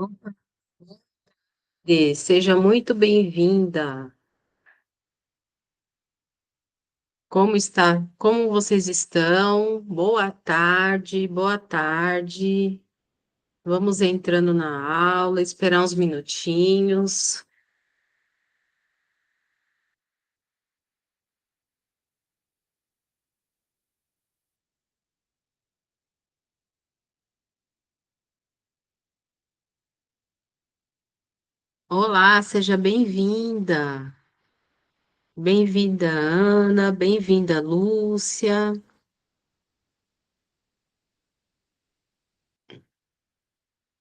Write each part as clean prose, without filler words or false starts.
Opa, seja muito bem-vinda. Como está? Como vocês estão? Boa tarde, boa tarde. Vamos entrando na aula, esperar uns minutinhos. Olá, seja bem-vinda. Bem-vinda, Ana. Bem-vinda, Lúcia.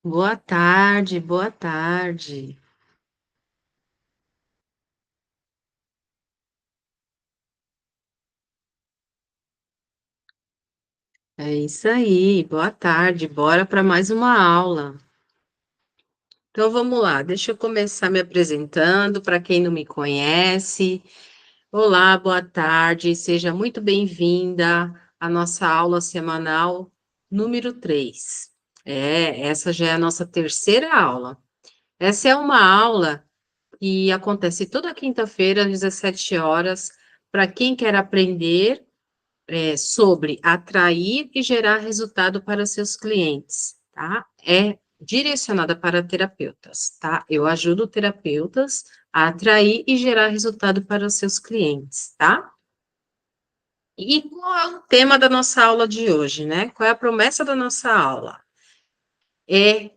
Boa tarde, boa tarde. É isso aí, boa tarde. Bora para mais uma aula. Então vamos lá, deixa eu começar me apresentando para quem não me conhece. Olá, boa tarde, seja muito bem-vinda à nossa aula semanal número 3. Essa já é a nossa terceira aula. Essa é uma aula que acontece toda quinta-feira, às 17 horas, para quem quer aprender sobre atrair e gerar resultado para seus clientes, tá? É direcionada para terapeutas, tá? Eu ajudo terapeutas a atrair e gerar resultado para os seus clientes, tá? E qual é o tema da nossa aula de hoje, né? Qual é a promessa da nossa aula? É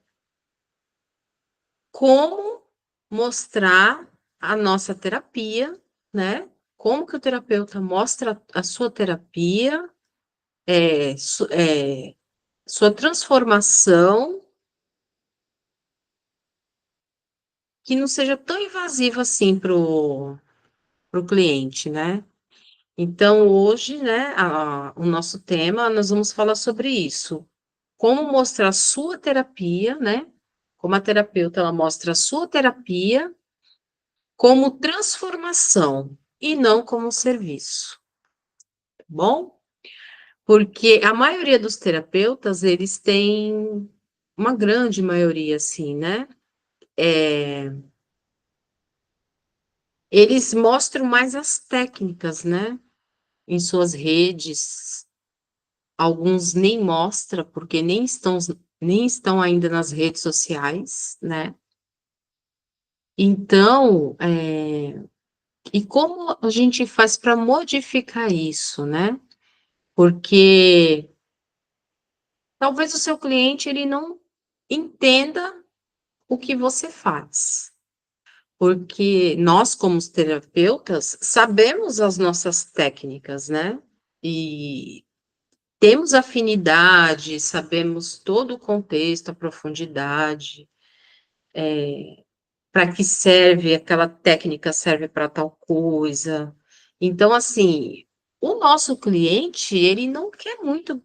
como mostrar a nossa terapia, né? Como que o terapeuta mostra a sua terapia, é, su- é, sua transformação, que não seja tão invasiva assim para o cliente, né? Então, hoje, né, o nosso tema, nós vamos falar sobre isso. Como mostrar a sua terapia, né? Como a terapeuta, ela mostra a sua terapia como transformação e não como serviço, tá bom? Porque a maioria dos terapeutas, eles têm, uma grande maioria, assim, né? É, eles mostram mais as técnicas, né? Em suas redes. Alguns nem mostram, porque nem estão ainda nas redes sociais, né? Então, e como a gente faz para modificar isso, né? Porque talvez o seu cliente ele não entenda o que você faz. Porque nós, como os terapeutas, sabemos as nossas técnicas, né? E temos afinidade, sabemos todo o contexto, a profundidade, para que serve aquela técnica, serve para tal coisa. Então, assim, o nosso cliente, ele não quer muito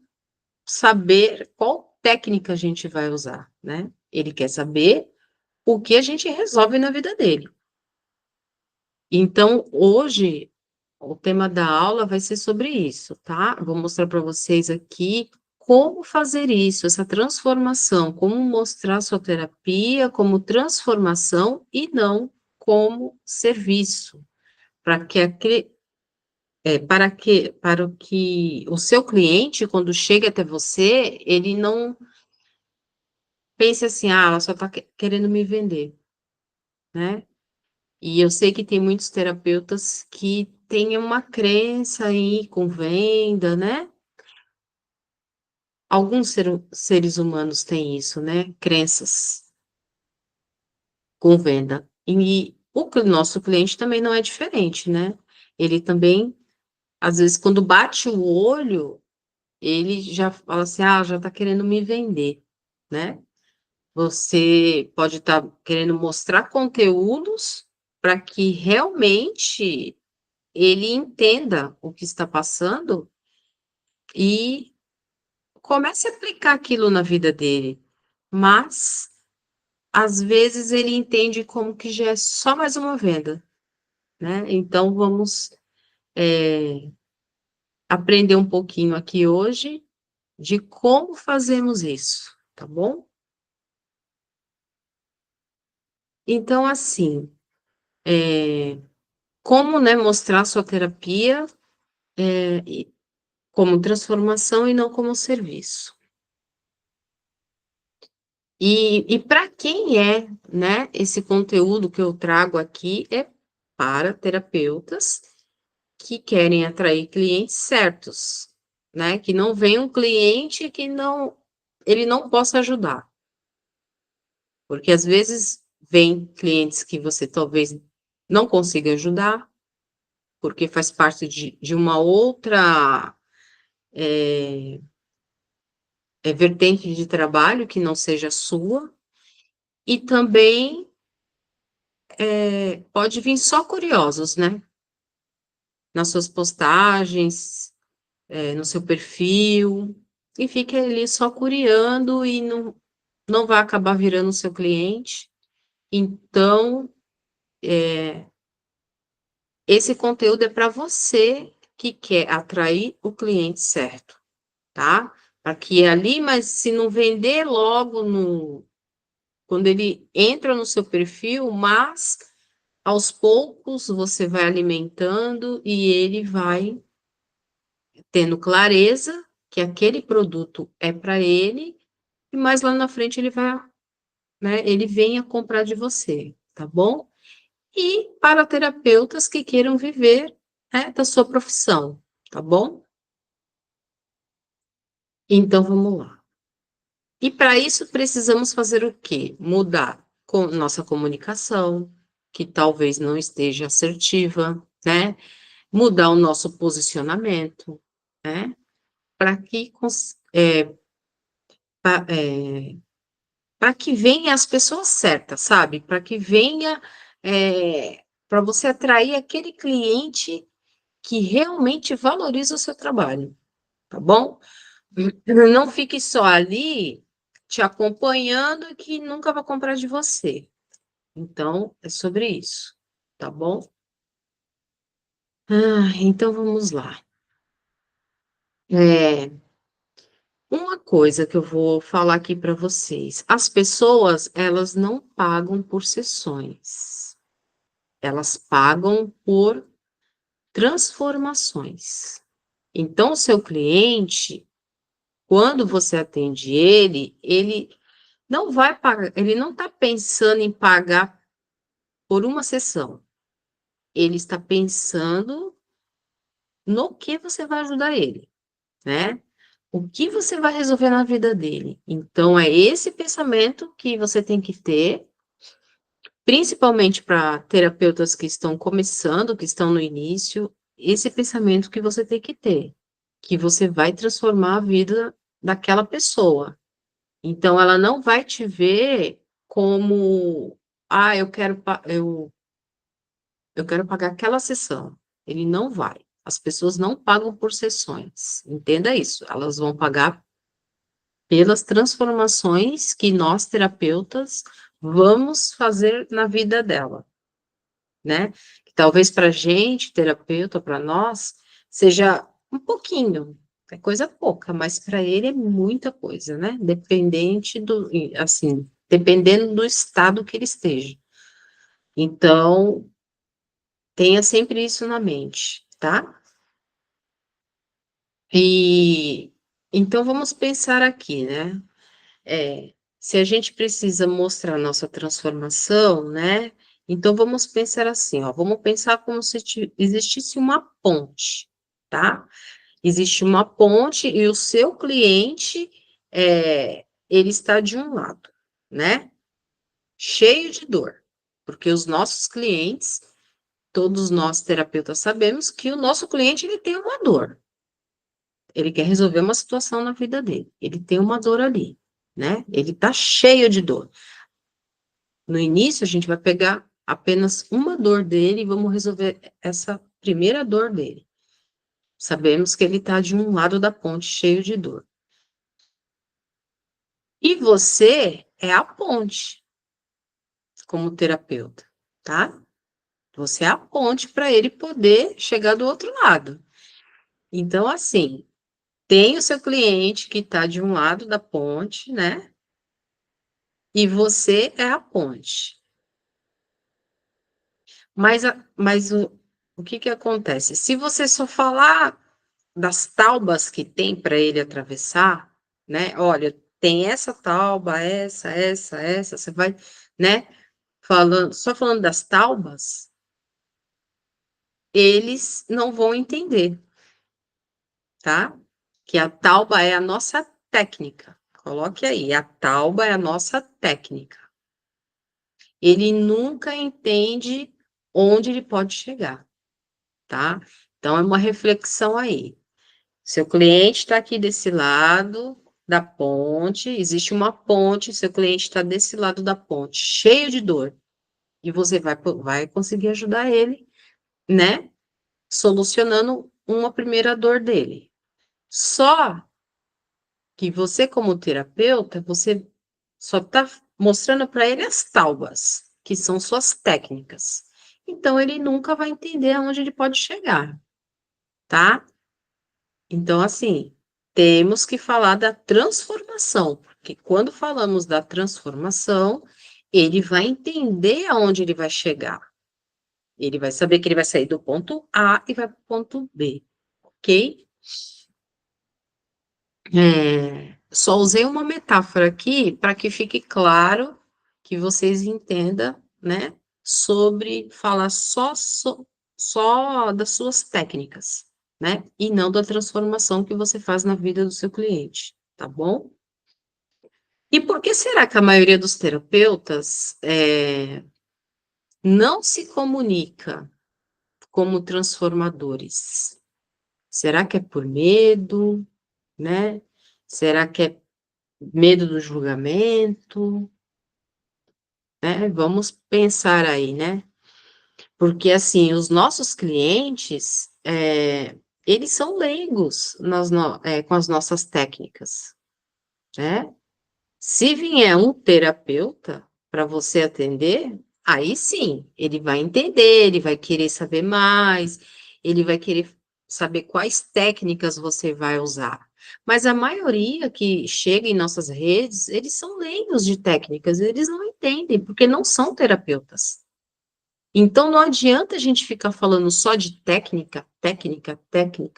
saber qual técnica a gente vai usar, né? Ele quer saber o que a gente resolve na vida dele. Então, hoje, o tema da aula vai ser sobre isso, tá? Vou mostrar para vocês aqui como fazer isso, essa transformação, como mostrar sua terapia como transformação e não como serviço, para que para o que o seu cliente, quando chega até você, ele não pense assim, ah, ela só está querendo me vender, né? E eu sei que tem muitos terapeutas que têm uma crença aí com venda, né? Alguns seres humanos têm isso, né? Crenças com venda. E nosso cliente também não é diferente, né? Ele também, às vezes, quando bate o olho, ele já fala assim, ah, já está querendo me vender, né? Você pode estar querendo mostrar conteúdos para que realmente ele entenda o que está passando e comece a aplicar aquilo na vida dele. Mas, às vezes, ele entende como que já é só mais uma venda, né? Então, vamos, aprender um pouquinho aqui hoje de como fazemos isso, tá bom? Então, assim, como, né, mostrar sua terapia como transformação e não como serviço. E para quem é, né, esse conteúdo que eu trago aqui é para terapeutas que querem atrair clientes certos, né? Que não vem um cliente que não ele não possa ajudar, porque às vezes vem clientes que você talvez não consiga ajudar, porque faz parte de uma outra vertente de trabalho que não seja sua, e também pode vir só curiosos, né? Nas suas postagens, no seu perfil, e fica ali só curiando e não vai acabar virando seu cliente. Então, esse conteúdo é para você que quer atrair o cliente certo, tá? Para que ali, mas se não vender logo quando ele entra no seu perfil, mas aos poucos você vai alimentando e ele vai tendo clareza que aquele produto é para ele, e mais lá na frente ele vai, né, ele vem a comprar de você, tá bom? E para terapeutas que queiram viver, né, da sua profissão, tá bom? Então vamos lá. E para isso precisamos fazer o quê? Mudar com nossa comunicação, que talvez não esteja assertiva, né? Mudar o nosso posicionamento, né? Para que para que venha as pessoas certas, sabe? Para que venha, para você atrair aquele cliente que realmente valoriza o seu trabalho, tá bom? Não fique só ali te acompanhando e que nunca vai comprar de você. Então, é sobre isso, tá bom? Então vamos lá. É, uma coisa que eu vou falar aqui para vocês: as pessoas, elas não pagam por sessões. Elas pagam por transformações. Então, o seu cliente, quando você atende ele não vai pagar, ele não está pensando em pagar por uma sessão. Ele está pensando no que você vai ajudar ele, né? O que você vai resolver na vida dele. Então, é esse pensamento que você tem que ter, principalmente para terapeutas que estão começando, que estão no início, esse pensamento que você tem que ter, que você vai transformar a vida daquela pessoa. Então, ela não vai te ver como, eu quero pagar aquela sessão. Ele não vai. As pessoas não pagam por sessões. Entenda isso. Elas vão pagar pelas transformações que nós, terapeutas, vamos fazer na vida dela, né? Que talvez para a gente, terapeuta, para nós, seja um pouquinho, é coisa pouca, mas para ele é muita coisa, né? Assim, dependendo do estado que ele esteja. Então, tenha sempre isso na mente, tá? E então vamos pensar aqui, né? Se a gente precisa mostrar nossa transformação, né? Então vamos pensar assim, ó, vamos pensar como se existisse uma ponte, tá? Existe uma ponte e o seu cliente, ele está de um lado, né? Cheio de dor, porque os nossos clientes, todos nós terapeutas sabemos que o nosso cliente ele tem uma dor. Ele quer resolver uma situação na vida dele. Ele tem uma dor ali, né? Ele tá cheio de dor. No início, a gente vai pegar apenas uma dor dele e vamos resolver essa primeira dor dele. Sabemos que ele está de um lado da ponte cheio de dor. E você é a ponte como terapeuta, tá? Você é a ponte para ele poder chegar do outro lado. Então, assim, tem o seu cliente que está de um lado da ponte, né? E você é a ponte. Mas o que que acontece? Se você só falar das taubas que tem para ele atravessar, né? Olha, tem essa tauba, essa, você vai, né? Falando, só falando das taubas, eles não vão entender, tá? Que a tauba é a nossa técnica. Coloque aí, a tauba é a nossa técnica. Ele nunca entende onde ele pode chegar, tá? Então é uma reflexão aí. Seu cliente está aqui desse lado da ponte, existe uma ponte, seu cliente está desse lado da ponte, cheio de dor, e você vai conseguir ajudar ele, né? Solucionando uma primeira dor dele. Só que você, como terapeuta, você só está mostrando para ele as taubas, que são suas técnicas. Então, ele nunca vai entender aonde ele pode chegar, tá? Então, assim, temos que falar da transformação, porque quando falamos da transformação, ele vai entender aonde ele vai chegar. Ele vai saber que ele vai sair do ponto A e vai para o ponto B, ok? Só usei uma metáfora aqui para que fique claro que vocês entendam, né, sobre falar só das suas técnicas, né, e não da transformação que você faz na vida do seu cliente, tá bom? E por que será que a maioria dos terapeutas não se comunica como transformadores? Será que é por medo, né? Será que é medo do julgamento, né? Vamos pensar aí, né? Porque, assim, os nossos clientes, eles são leigos com as nossas técnicas, né? Se vier um terapeuta para você atender, aí sim, ele vai entender, ele vai querer saber mais, ele vai querer saber quais técnicas você vai usar. Mas a maioria que chega em nossas redes, eles são leigos de técnicas, eles não entendem, porque não são terapeutas. Então não adianta a gente ficar falando só de técnica,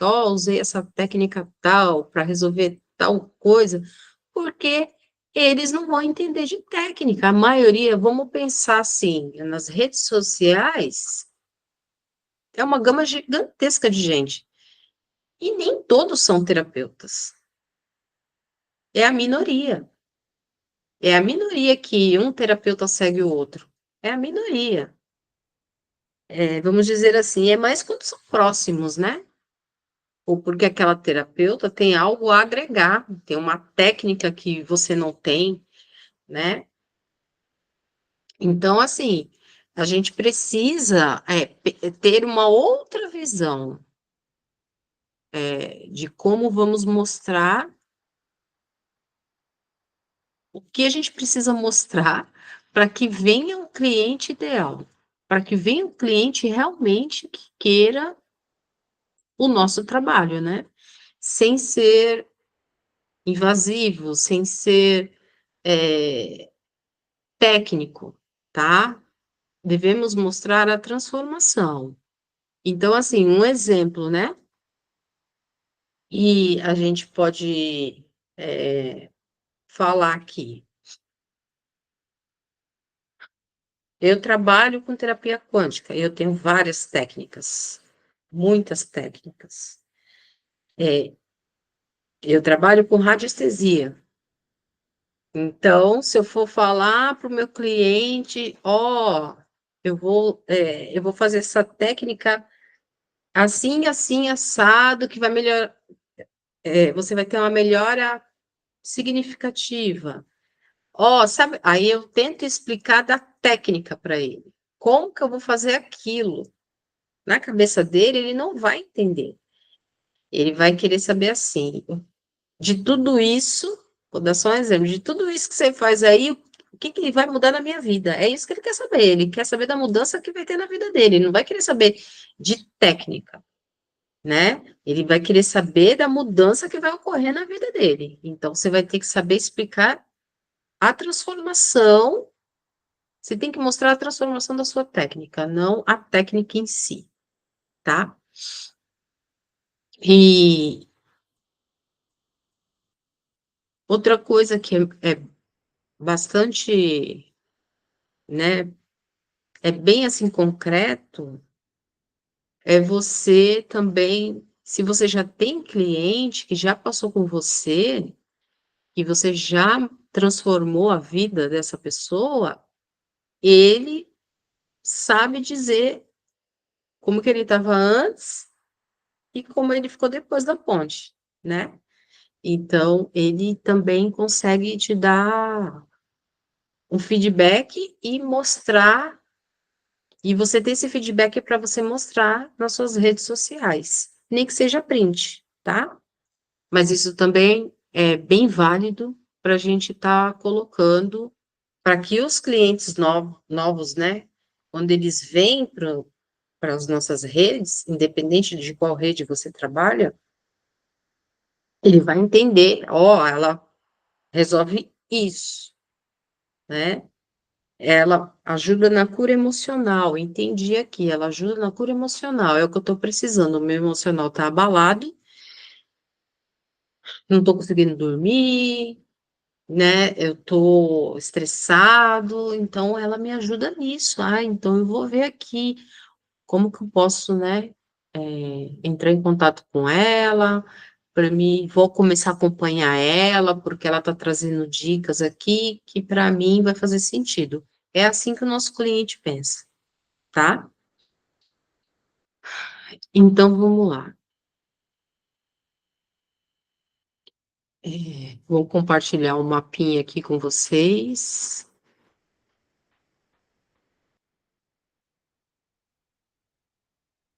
ó, usei essa técnica tal para resolver tal coisa, porque eles não vão entender de técnica. A maioria, vamos pensar assim, nas redes sociais, é uma gama gigantesca de gente. E nem todos são terapeutas. É a minoria. É a minoria que um terapeuta segue o outro. É a minoria. Vamos dizer assim, é mais quando são próximos, né? Ou porque aquela terapeuta tem algo a agregar, tem uma técnica que você não tem, né? Então, assim, a gente precisa ter uma outra visão de como vamos mostrar o que a gente precisa mostrar para que venha o cliente ideal, para que venha o cliente realmente que queira o nosso trabalho, né? Sem ser invasivo, sem ser técnico, tá? Devemos mostrar a transformação. Então, assim, um exemplo, né? E a gente pode falar aqui. Eu trabalho com terapia quântica, eu tenho várias técnicas, muitas técnicas. É, eu trabalho com radiestesia. Então, se eu for falar para o meu cliente, ó, eu vou fazer essa técnica assim, assim, assado, que vai melhorar, você vai ter uma melhora significativa. Ó, sabe? Aí eu tento explicar da técnica para ele. Como que eu vou fazer aquilo? Na cabeça dele, ele não vai entender. Ele vai querer saber assim, de tudo isso, vou dar só um exemplo, de tudo isso que você faz aí, o que que vai mudar na minha vida? É isso que ele quer saber. Ele quer saber da mudança que vai ter na vida dele. Ele não vai querer saber de técnica, né? Ele vai querer saber da mudança que vai ocorrer na vida dele. Então, você vai ter que saber explicar a transformação Você tem que mostrar a transformação da sua técnica, não a técnica em si, tá? E outra coisa que é bastante, né, é bem assim concreto, é você também, se você já tem cliente que já passou com você, que você já transformou a vida dessa pessoa, ele sabe dizer como que ele estava antes e como ele ficou depois da ponte, né? Então, ele também consegue te dar um feedback e mostrar, e você ter esse feedback para você mostrar nas suas redes sociais, nem que seja print, tá? Mas isso também é bem válido para a gente estar colocando para que os clientes novos, né, quando eles vêm para as nossas redes, independente de qual rede você trabalha, ele vai entender, ó, ela resolve isso, né? Ela ajuda na cura emocional, entendi aqui, ela ajuda na cura emocional, é o que eu estou precisando, o meu emocional está abalado, não estou conseguindo dormir, né? Eu estou estressado, então ela me ajuda nisso. Ah, então eu vou ver aqui como que eu posso, né, entrar em contato com ela, para mim, vou começar a acompanhar ela, porque ela está trazendo dicas aqui que para mim vai fazer sentido. É assim que o nosso cliente pensa, tá? Então vamos lá. Vou compartilhar um mapinha aqui com vocês.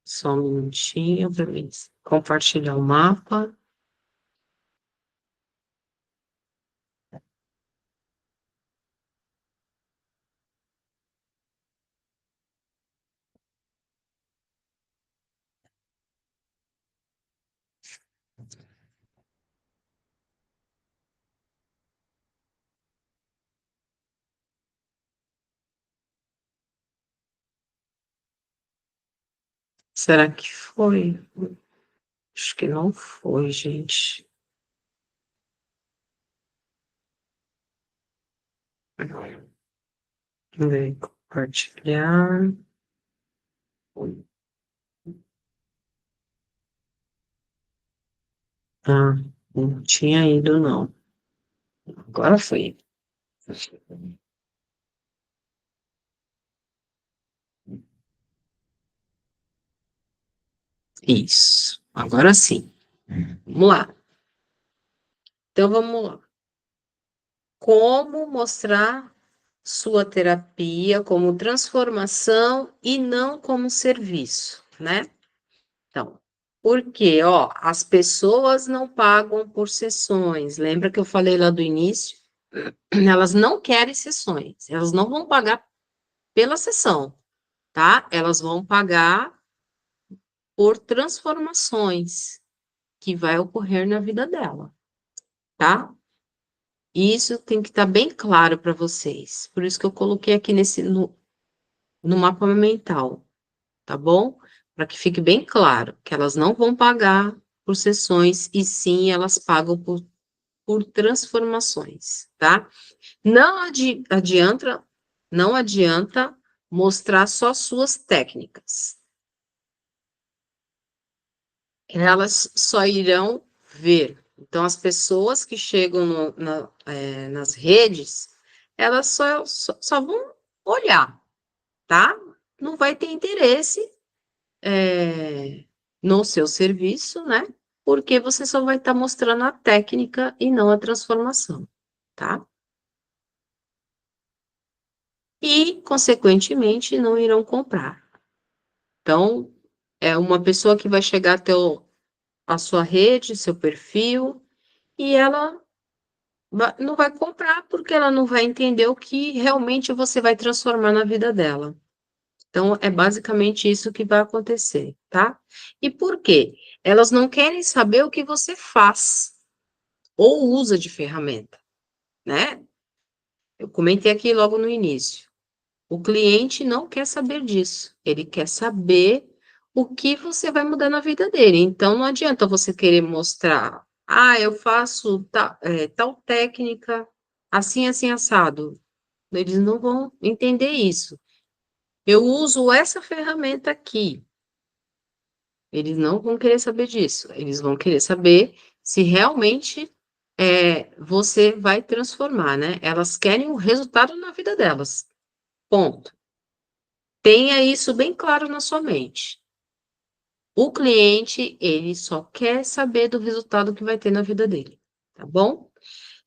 Só um minutinho para mim compartilhar o mapa. Será que foi? Acho que não foi, gente. Vem compartilhar. Ah, não tinha ido, não. Agora foi. Isso. Agora sim. Vamos lá. Então, vamos lá. Como mostrar sua terapia como transformação e não como serviço, né? Então, porque, ó, as pessoas não pagam por sessões. Lembra que eu falei lá do início? Elas não querem sessões. Elas não vão pagar pela sessão, tá? Elas vão pagar por transformações que vai ocorrer na vida dela, tá? Isso tem que estar bem claro para vocês. Por isso que eu coloquei aqui no mapa mental, tá bom? Para que fique bem claro que elas não vão pagar por sessões e sim elas pagam por transformações, tá? Adianta, não adianta mostrar só suas técnicas. Elas só irão ver. Então, as pessoas que chegam nas redes, elas só vão olhar, tá? Não vai ter interesse, no seu serviço, né? Porque você só vai estar mostrando a técnica e não a transformação, tá? E, consequentemente, não irão comprar. Então, é uma pessoa que vai chegar até a sua rede, seu perfil, e ela não vai comprar porque ela não vai entender o que realmente você vai transformar na vida dela. Então, é basicamente isso que vai acontecer, tá? E por quê? Elas não querem saber o que você faz ou usa de ferramenta, né? Eu comentei aqui logo no início. O cliente não quer saber disso. Ele quer saber o que você vai mudar na vida dele. Então, não adianta você querer mostrar, eu faço tal técnica, assim, assim, assado. Eles não vão entender isso. Eu uso essa ferramenta aqui. Eles não vão querer saber disso. Eles vão querer saber se realmente você vai transformar, né? Elas querem o resultado na vida delas. Ponto. Tenha isso bem claro na sua mente. O cliente, ele só quer saber do resultado que vai ter na vida dele, tá bom?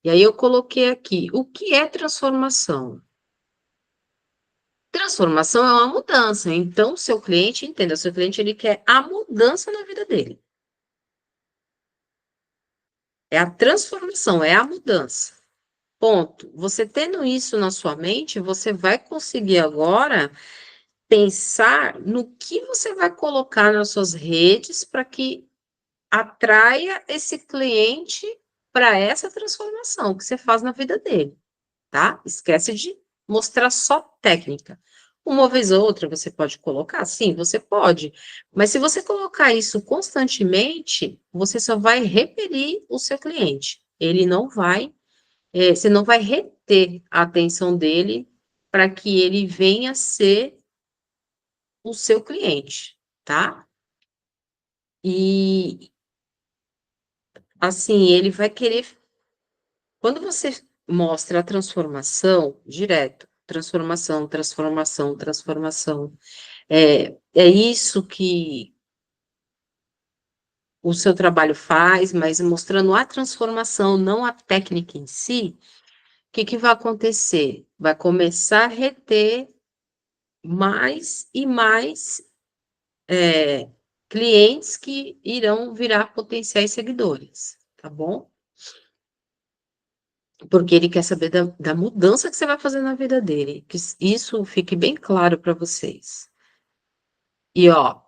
E aí eu coloquei aqui, o que é transformação? Transformação é uma mudança, então seu cliente, entenda, seu cliente ele quer a mudança na vida dele. É a transformação, é a mudança. Ponto. Você tendo isso na sua mente, você vai conseguir agora pensar no que você vai colocar nas suas redes para que atraia esse cliente para essa transformação que você faz na vida dele, tá? Esquece de mostrar só técnica. Uma vez ou outra você pode colocar? Sim, você pode. Mas se você colocar isso constantemente, você só vai repelir o seu cliente. Ele não vai, você não vai reter a atenção dele para que ele venha ser o seu cliente, tá? E assim, ele vai querer. Quando você mostra a transformação direto, transformação, transformação, transformação, é isso que o seu trabalho faz, mas mostrando a transformação, não a técnica em si, o que que vai acontecer? Vai começar a reter mais e mais clientes que irão virar potenciais seguidores, tá bom? Porque ele quer saber da mudança que você vai fazer na vida dele. Que isso fique bem claro para vocês. E ó,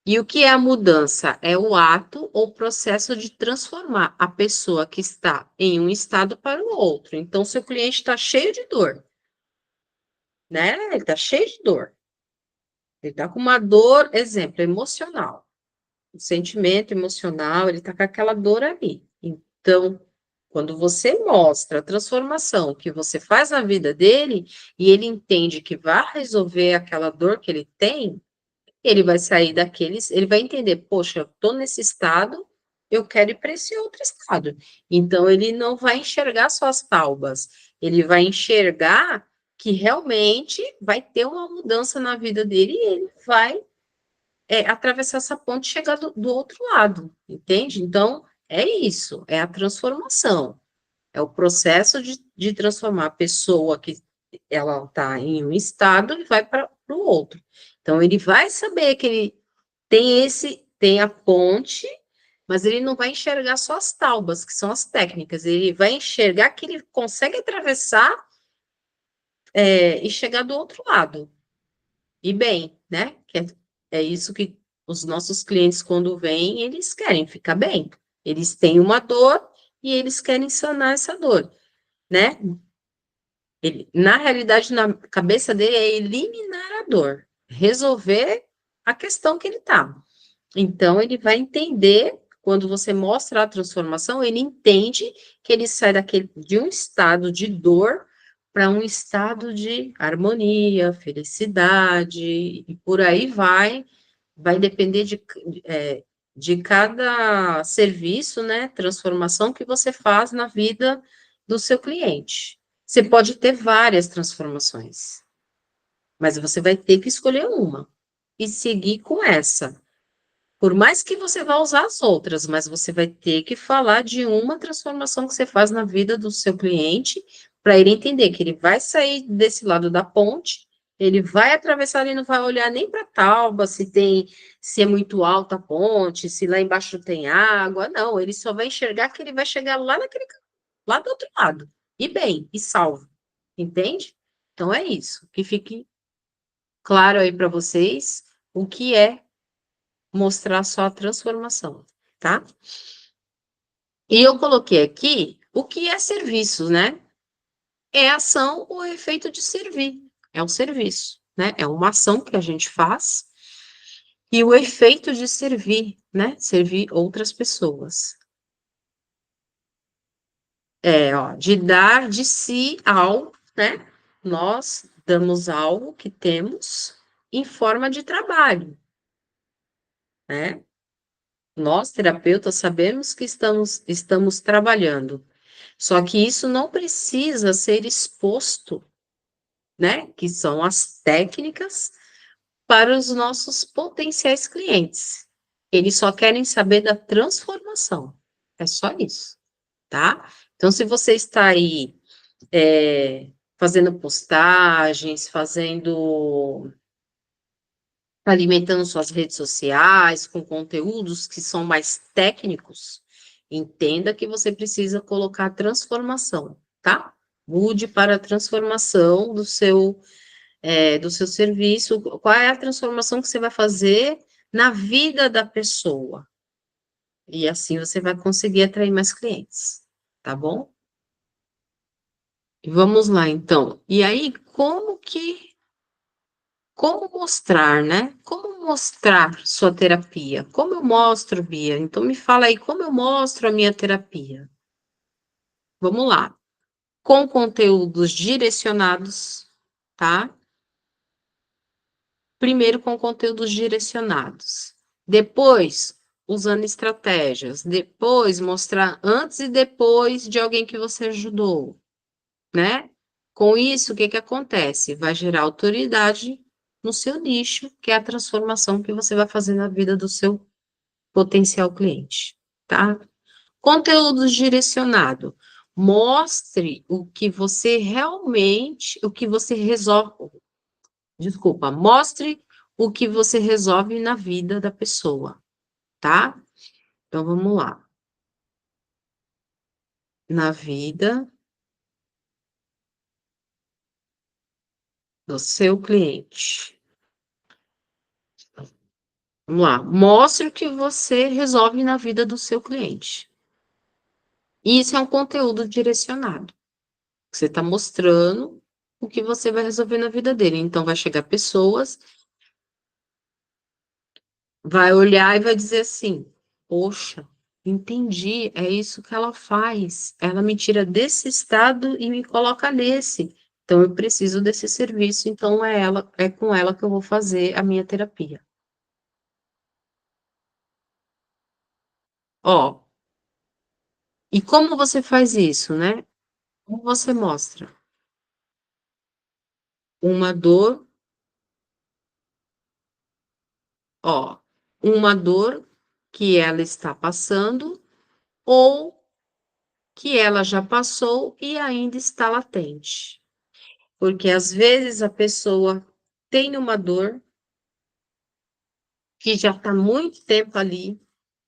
e o que é a mudança? É o ato ou processo de transformar a pessoa que está em um estado para o outro. Então, seu cliente está cheio de dor, né? Ele está cheio de dor. Ele está com uma dor, exemplo, emocional. O sentimento emocional, ele está com aquela dor ali. Então, quando você mostra a transformação que você faz na vida dele, e ele entende que vai resolver aquela dor que ele tem, ele vai sair daqueles, ele vai entender, poxa, eu estou nesse estado, eu quero ir para esse outro estado. Então, ele não vai enxergar só as taubas, ele vai enxergar que realmente vai ter uma mudança na vida dele e ele vai atravessar essa ponte e chegar do outro lado, entende? Então, é isso, é a transformação, é o processo de transformar a pessoa que ela está em um estado e vai para o outro. Então, ele vai saber que ele tem a ponte, mas ele não vai enxergar só as taubas, que são as técnicas, ele vai enxergar que ele consegue atravessar e chegar do outro lado. E bem, né? É isso que os nossos clientes, quando vêm, eles querem ficar bem. Eles têm uma dor e eles querem sanar essa dor, né? Na realidade, na cabeça dele é eliminar a dor, resolver a questão que ele está. Então, ele vai entender, quando você mostra a transformação, ele entende que ele sai de um estado de dor para um estado de harmonia, felicidade, e por aí vai depender de cada serviço, né, transformação que você faz na vida do seu cliente. Você pode ter várias transformações, mas você vai ter que escolher uma e seguir com essa. Por mais que você vá usar as outras, mas você vai ter que falar de uma transformação que você faz na vida do seu cliente, para ele entender que ele vai sair desse lado da ponte, ele vai atravessar e não vai olhar nem para a Tauba, se é muito alta a ponte, se lá embaixo tem água, não, ele só vai enxergar que ele vai chegar lá do outro lado, e bem, e salvo, entende? Então é isso, que fique claro aí para vocês o que é mostrar só a transformação, tá? E eu coloquei aqui o que é serviço, né? É ação ou efeito de servir. É um serviço, né? É uma ação que a gente faz e o efeito de servir, né? Servir outras pessoas. É, ó, de dar de si ao, né? Nós damos algo que temos em forma de trabalho, né? Nós, terapeutas, sabemos que estamos trabalhando. Só que isso não precisa ser exposto, né? Que são as técnicas para os nossos potenciais clientes. Eles só querem saber da transformação. É só isso, tá? Então, se você está aí fazendo postagens, alimentando suas redes sociais com conteúdos que são mais técnicos, entenda que você precisa colocar transformação, tá? Mude para a transformação do seu serviço. Qual é a transformação que você vai fazer na vida da pessoa? E assim você vai conseguir atrair mais clientes, tá bom? Vamos lá, então. E aí, como mostrar, né? Como mostrar sua terapia? Como eu mostro, Bia? Então me fala aí, como eu mostro a minha terapia? Vamos lá. Com conteúdos direcionados, tá? Primeiro com conteúdos direcionados. Depois, usando estratégias. Depois, mostrar antes e depois de alguém que você ajudou, né? Com isso, o que que acontece? Vai gerar autoridade no seu nicho, que é a transformação que você vai fazer na vida do seu potencial cliente, tá? Conteúdo direcionado. Mostre o que você realmente, o que você resolve. Desculpa, mostre o que você resolve na vida da pessoa, tá? Então vamos lá. Na vida do seu cliente. Vamos lá. Mostre o que você resolve na vida do seu cliente. Isso é um conteúdo direcionado. Você está mostrando o que você vai resolver na vida dele. Então, vai chegar pessoas, vai olhar e vai dizer assim: poxa, entendi, é isso que ela faz. Ela me tira desse estado e me coloca nesse. Então, eu preciso desse serviço. Então, é com ela que eu vou fazer a minha terapia. Ó, e como você faz isso, né? Como você mostra? Uma dor, ó, uma dor que ela está passando ou que ela já passou e ainda está latente. Porque às vezes a pessoa tem uma dor que já está muito tempo ali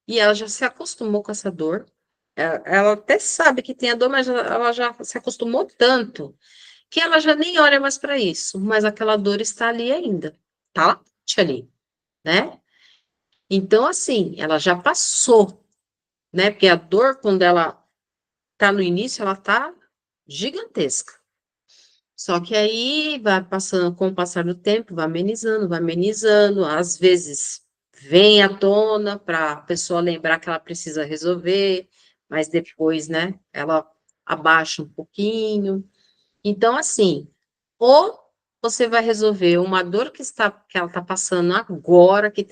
e ela já se acostumou com essa dor. Ela até sabe que tem a dor, mas ela já se acostumou tanto que ela já nem olha mais para isso, mas aquela dor está ali ainda, tá latente ali, né? Então, assim, ela já passou, né? Porque a dor, quando ela tá no início, ela tá gigantesca. Só que aí vai passando, com o passar do tempo, vai amenizando, às vezes vem à tona para a pessoa lembrar que ela precisa resolver, mas depois, né, ela abaixa um pouquinho. Então, assim, ou você vai resolver uma dor que ela está passando agora, que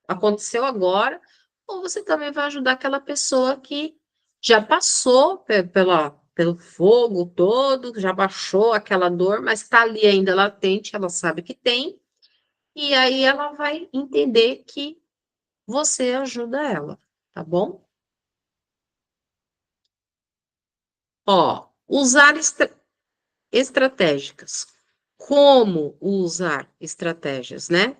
aconteceu agora, ou você também vai ajudar aquela pessoa que já passou pelo fogo todo, já baixou aquela dor, mas está ali ainda latente, ela sabe que tem, e aí ela vai entender que você ajuda ela, tá bom? Ó, usar estratégicas. Como usar estratégias, né?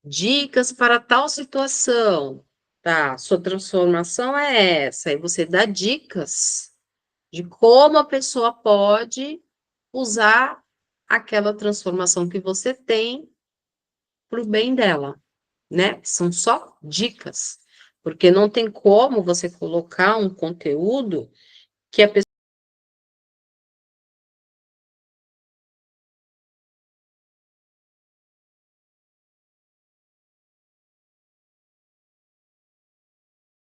Dicas para tal situação. Tá, sua transformação é essa. Aí você dá dicas de como a pessoa pode usar aquela transformação que você tem para o bem dela, né? São só dicas, porque não tem como você colocar um conteúdo que a pessoa